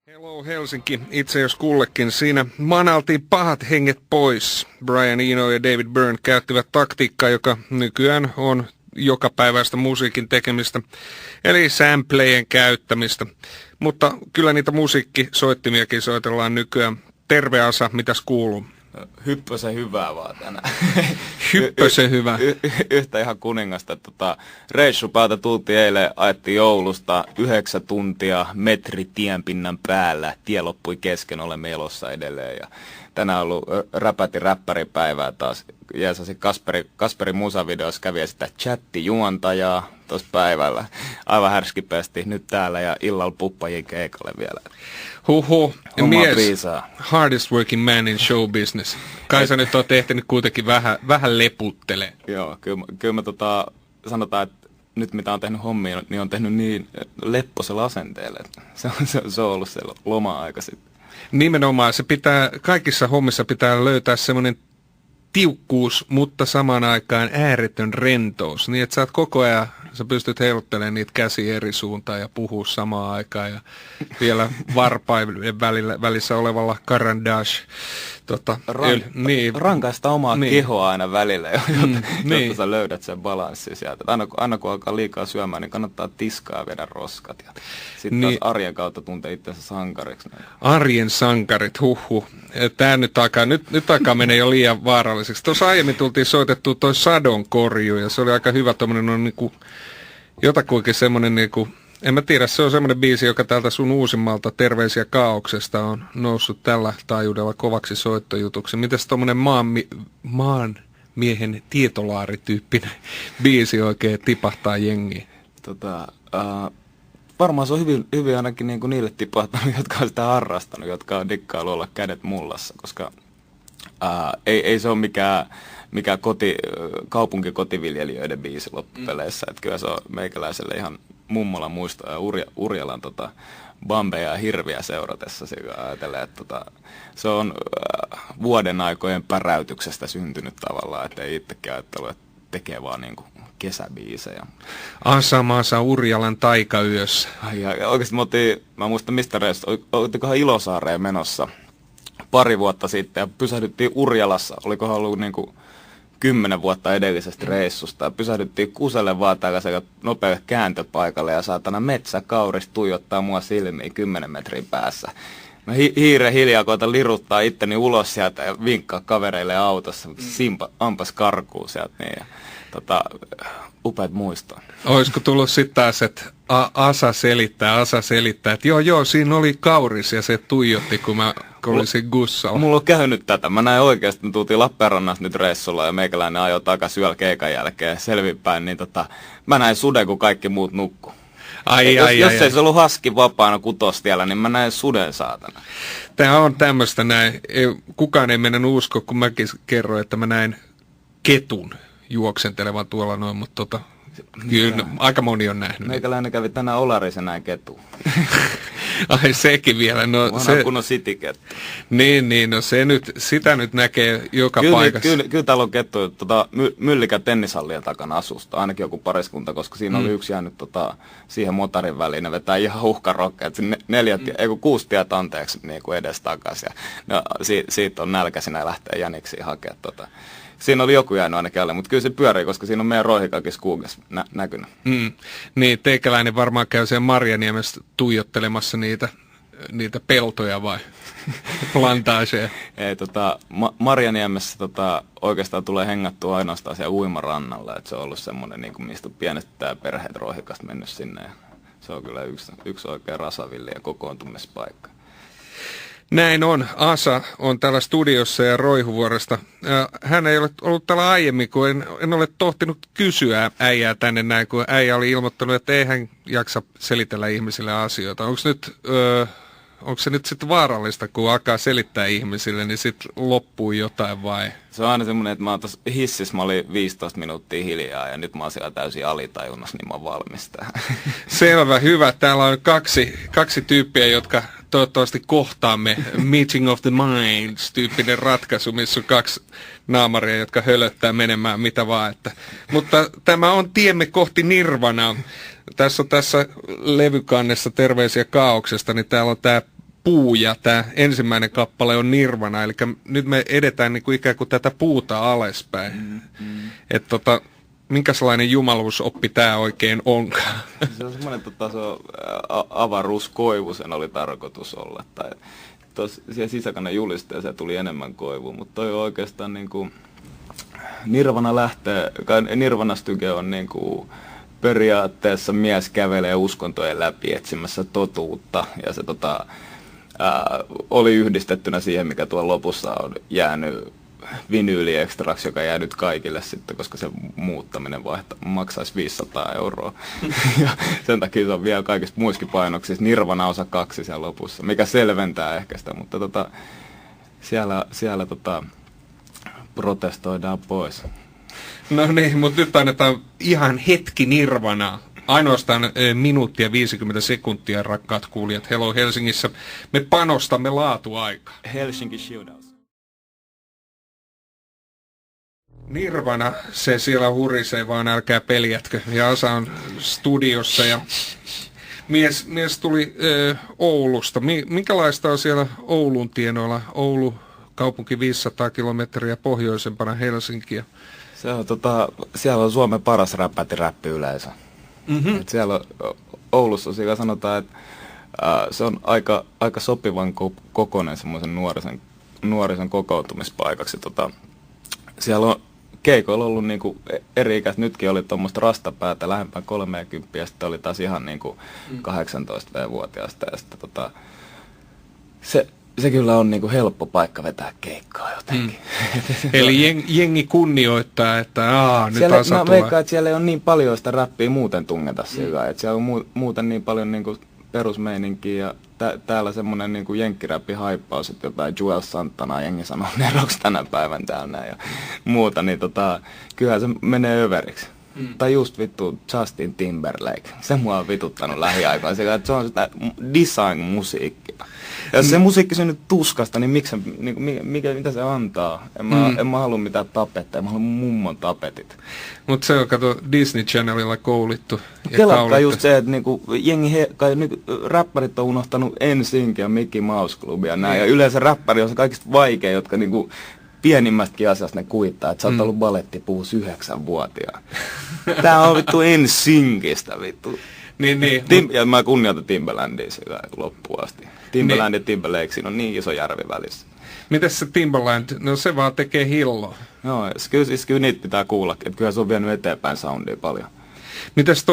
Hello Helsinki, itse jos kullekin. Siinä manaltiin pahat henget pois. Brian Eno ja David Byrne käyttivät taktiikkaa, joka nykyään on jokapäiväistä musiikin tekemistä, eli samplejen käyttämistä. Mutta kyllä niitä musiikkisoittimiakin soitellaan nykyään. Terve Asa, mitäs kuuluu? Hyppösen hyvää vaan tänään. Hyppösen hyvä. Yhtä ihan kuningasta. Reissupäältä tultiin eilen, ajettiin Oulusta 9 tuntia metri tienpinnan päällä. Tie loppui kesken, olemme elossa edelleen. Ja tänään on ollut räppäripäivää taas. Jeesasi Kasperi musavideossa kävi sitä chatti-juontajaa tuossa päivällä. Aivan härskipästi nyt täällä ja illalla puppajien keikalle vielä. Huhhuh. Mies, piisaa. Hardest working man in show business. Kai sä nyt oot ehtinyt kuitenkin vähän leputtelee. Joo, kyllä mä sanotaan, että nyt mitä on tehnyt hommia, niin on tehnyt niin lepposella asenteella. Se on ollut se loma-aika sitten. Nimenomaan, kaikissa hommissa pitää löytää semmoinen tiukkuus, mutta samaan aikaan ääretön rentous, niin että sä oot koko ajan, sä pystyt heiluttelemaan niitä käsiä eri suuntaan ja puhua samaan aikaan ja vielä varpaiden välissä olevalla karandash. Rankaista omaa kehoa aina välillä, jotta sä löydät sen balanssin sieltä. Aina kun alkaa liikaa syömään, niin kannattaa tiskaa ja vedä roskat. Ja sitten taas arjen kautta tuntee itsensä sankariksi. Arjen sankarit, huhhuh. Tää nyt alkaa mennä jo liian vaaralliseksi. Tuossa aiemmin tultiin soitettua toi Sadon korju ja se oli aika hyvä tommonen niinku, jotakuinkin semmonen niinku, en mä tiedä, se on semmoinen biisi, joka täältä sun uusimmalta Terveisiä kaauksesta on noussut tällä taajuudella kovaksi soittojutuksi. Mites tommonen maan miehen tietolaarityyppinen biisi oikein tipahtaa jengiin? Varmaan se on hyvin ainakin niin kuin niille tipahtanut, jotka on sitä harrastanut, jotka on dikkailu olla kädet mullassa, koska ei se ole mikään kaupunkikotiviljelijöiden biisi loppupeleissä. Että kyllä se on meikäläiselle ihan mummola muisto ja Urjalan bambeja ja hirviä seuratessa ajatellen, että se on vuoden aikojen päräytyksestä syntynyt tavallaan, että ei itsekin ajattelu, että tekee vaan niin kuin kesäbiisejä. Asamaasa Urjalan taikayössä. Ja oikeasti mä muistan mistä reistä, olittekohan Ilosaareen menossa pari vuotta sitten ja pysähdyttiin Urjalassa, olikohan ollut niin kuin 10 vuotta edellisestä reissusta ja pysähdyttiin Kuselle vaan tällaisella nopealle kääntöpaikalle ja saatana metsäkauris tuijottaa mua silmiin 10 metrin päässä. Mä hiiren hiljaa koitan liruttaa itteni ulos sieltä ja vinkkaa kavereille autossa, mutta ampas karkuun sieltä niin ja upeat muistoa. Olisiko tullut sitten taas, että Asa selittää, että joo, siinä oli kauris ja se tuijotti, kun mä olisin Gussalla. Mulla on käynyt tätä. Mä näin oikeasti, me tultiin Lappeenrannassa nyt reissulla ja meikäläinen ajoi takaisin yöllä keikan jälkeen selvinpäin, niin mä näin suden, kun kaikki muut nukkuu. Jos ei se ollut haski vapaana Kutostiellä, niin mä näin suden saatana. Tää on tämmöistä näin. Kukaan ei mennä usko, kun mäkin kerroin, että mä näin ketun juoksentelevan tuolla noin, mutta kyllä aika moni on nähnyt. Meikäläinen kävi tänään Olarissa näin ketu. Ai sekin vielä. No, kun on sitikettu. Niin, no sitä nyt näkee joka paikassa. Kyllä täällä on kettu Myllikä tennishallien takana asusta, ainakin joku pariskunta, koska siinä oli yksi jäänyt siihen motarin väliin, ne vetää ihan uhkarokkeja, että 6 tiet anteeksi niin kuin edes takaisin. No, siitä on nälkäisinä ja lähtee jäniksiin hakemaan Siinä oli joku jäänyt ainakin alle, mutta kyllä se pyörii, koska siinä on meidän Roihikakin skuugas näkynyt. Niin, teikäläinen varmaan käy siellä Marjaniemessä tuijottelemassa niitä peltoja vai plantaaseja? Ei, Marjaniemessä oikeastaan tulee hengattua ainoastaan siellä uimarannalla, että se on ollut semmoinen, niin kuin mistä pienet perheet Roihikasta mennyt sinne. Ja se on kyllä yksi oikein rasavilli ja kokoontumispaikka. Näin on. Asa on täällä studiossa ja Roihuvuoresta. Hän ei ole ollut täällä aiemmin, kun en ole tohtinut kysyä äijää tänne näin, kun äijä oli ilmoittanut, että ei hän jaksa selitellä ihmisille asioita. Onko se nyt sitten vaarallista, kun alkaa selittää ihmisille, niin sitten loppuu jotain vai? Se on aina semmoinen, että mä oon tuossa hississä, mä olin 15 minuuttia hiljaa ja nyt mä oon siellä täysin alitajunnassa, niin mä oon valmis tähän. Selvä, hyvä. Täällä on kaksi tyyppiä, jotka toivottavasti kohtaamme. Meeting of the Minds -tyyppinen ratkaisu, missä on 2 naamaria, jotka hölöttää menemään mitä vaan. Mutta tämä on tiemme kohti Nirvanaa. Tässä levykannessa Terveisiä kaauksesta, niin täällä on tämä puu ja tämä ensimmäinen kappale on Nirvana, eli nyt me edetään niin kuin ikään kuin tätä puuta alaspäin. Että minkälainen jumaluusoppi tämä oikein onkaan? Se on semmoinen avaruuskoivu, sen oli tarkoitus olla. Tai siellä sisäkannen julisteeseen tuli enemmän koivua, mutta toi on oikeastaan niin kuin Nirvana-styke on niin kuin periaatteessa mies kävelee uskontojen läpi etsimässä totuutta, ja se oli yhdistettynä siihen, mikä tuolla lopussa on jäänyt vinyyliekstraksi, joka jää nyt kaikille sitten, koska se muuttaminen maksaisi 500 €. Ja sen takia se on vielä kaikista muissakin painoksissa Nirvana osa 2 siellä lopussa, mikä selventää ehkä sitä, mutta siellä protestoidaan pois. No niin, mutta nyt annetaan ihan hetki Nirvanaa. Ainoastaan minuuttia 50 sekuntia, rakkaat kuulijat. Hello Helsingissä. Me panostamme laatuaikaa. Helsinki Shieldhouse. Nirvana, se siellä hurisee, vaan älkää peljätkö. Ja Asa on studiossa ja mies tuli Oulusta. Minkälaista on siellä Oulun tienoilla? Oulu, kaupunki 500 kilometriä pohjoisempana Helsinkiä. Se on siellä on Suomen paras räppiyleisö. Et siellä Oulussa siellä sanotaan, että se on aika sopivan kokoinen semmoisen nuorisen kokoutumispaikaksi. Siellä on keikoilla ollut niinku eri ikäistä. Nytkin oli tuommoista rastapäätä lähempään 30 ja sitten oli taas ihan niinku 18-vuotiaasta. Ja sitten se kyllä on niinku helppo paikka vetää keikkaa jotenkin. Eli jengi kunnioittaa, että nyt siellä, Asa mä tulee. veikkaan, että siellä ei ole niin paljon sitä räppiä muuten tungeta sillä. Että siellä on muuten niin paljon niinku perusmeininkiä ja täällä semmonen niinku jenkkiräppi haippaus, että jotain Joel Santanaa jengi sanoo neroksi tänä päivän täällä ja muuta, niin kyllähän se menee överiksi. Tai just vittu Justin Timberlake. Se mua on vituttanut lähiaikoina. Se on sitä design-musiikkia. Ja jos se musiikki on nyt tuskasta, niin mitä se antaa? En mä halua mitään tapetta, en mä halua mummon tapetit. Mutta se on, kato, Disney Channelilla koulittu. Kelakkaa just se, että niinku, räppärit on unohtanut NSYNC ja Mickey Mouse Club ja näin. Ja yleensä räppäri on se kaikista vaikea, jotka niinku pienimmästäkin asiasta ne kuittaa, että sä oot ollut balettipuus 9-vuotiaan. Tää on vittu NSYNCistä vittu. Niin. Ja mä kunnioitan Timbalandia sillä loppuun asti. Timbaland ja Timberlake, siinä on niin iso järvi välissä. Mites se Timbaland? No se vaan tekee hilloa. Joo, kyllä niitä pitää kuulla, että kyllä se on vienyt eteenpäin soundia paljon. Mites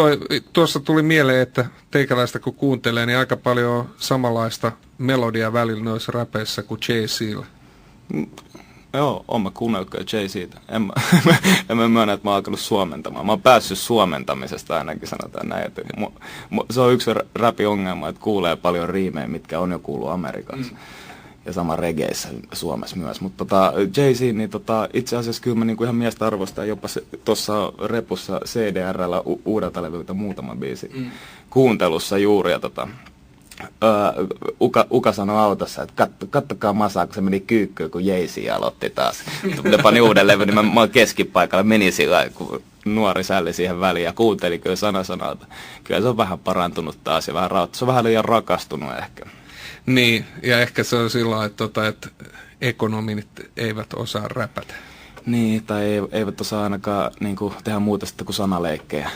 tuossa tuli mieleen, että teikäläistä kun kuuntelee, niin aika paljon on samanlaista melodiaa välillä noissa räpeissä kuin Jay-Zillä. Joo, oon mä kuunnellut Jay-Zitä. En mä myönnä, että mä oon alkanut suomentamaan. Mä oon päässyt suomentamisesta ainakin, sanotaan näin. Että se on yksi räpi-ongelma, että kuulee paljon riimejä, mitkä on jo kuullut Amerikassa. Ja sama regeissä Suomessa myös. Mutta Jay-Z, niin itse asiassa kyllä mä niinku ihan miestä arvostan. Jopa tuossa repussa CDR:llä uudelta levyltä muutama biisi kuuntelussa juuri. Ja Uka sanoi autossa, että kattokaa Masaa, kun se meni kyykkyyn, kun Jay-Z aloitti taas. Ne pani uuden levy, niin mä oon keskipaikalla, meni sillä kun nuori sälli siihen väliin ja kuunteli kyllä sanalta. Kyllä se on vähän parantunut taas ja vähän se on vähän liian rakastunut ehkä. Niin, ja ehkä se on sillä lailla, että ekonomit eivät osaa räpätä. Niin, tai eivät osaa ainakaan niinku tehdä muuta sitten kuin sanaleikkejä.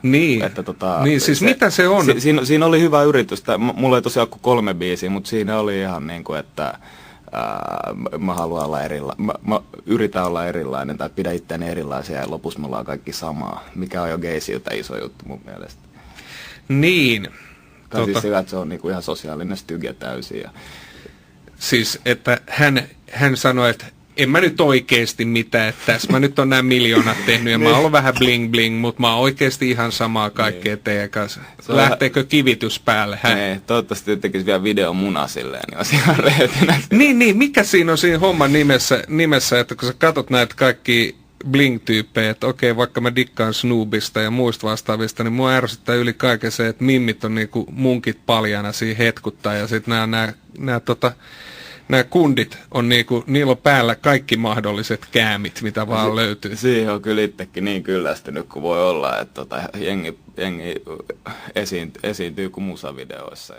Niin, että niin siis mitä se on? Siinä oli hyvä yritys. Mulla ei tosiaan kuin 3 biisiä, mutta siinä oli ihan niin kuin, että mä haluan olla mä yritän olla erilainen tai pidä itseäni erilaisia ja lopussa me ollaan kaikki samaa, mikä on jo Jay-Ziltä iso juttu mun mielestä. Niin. Tai siis sillä, että se on niin kuin ihan sosiaalinen styge täysin. Siis, että hän sanoi, että en mä nyt oikeesti mitään, että tässä mä nyt on nämä miljoonat tehnyt ja mä oon vähän bling bling, mutta mä oon oikeesti ihan samaa kaikkea teidän kanssa. Lähteekö kivitys päälle? Ei, toivottavasti tekisi vielä video muna silleen, niin olisi ihan reetinä. Niin, mikä siinä on siinä homman nimessä, että kun sä katot näitä kaikki bling-tyyppejä, että okei, vaikka mä dikkaan Snoopista ja muista vastaavista, niin mua ärsyttää yli kaiken se, että mimmit on niinku munkit paljana siinä hetkuttaa ja sit nämä kundit on niinku, niillä on päällä kaikki mahdolliset käämit, mitä vaan löytyy. Siihen on kyllä itsekin niin kyllästynyt kuin voi olla, että jengi esiintyy kuin musavideoissa.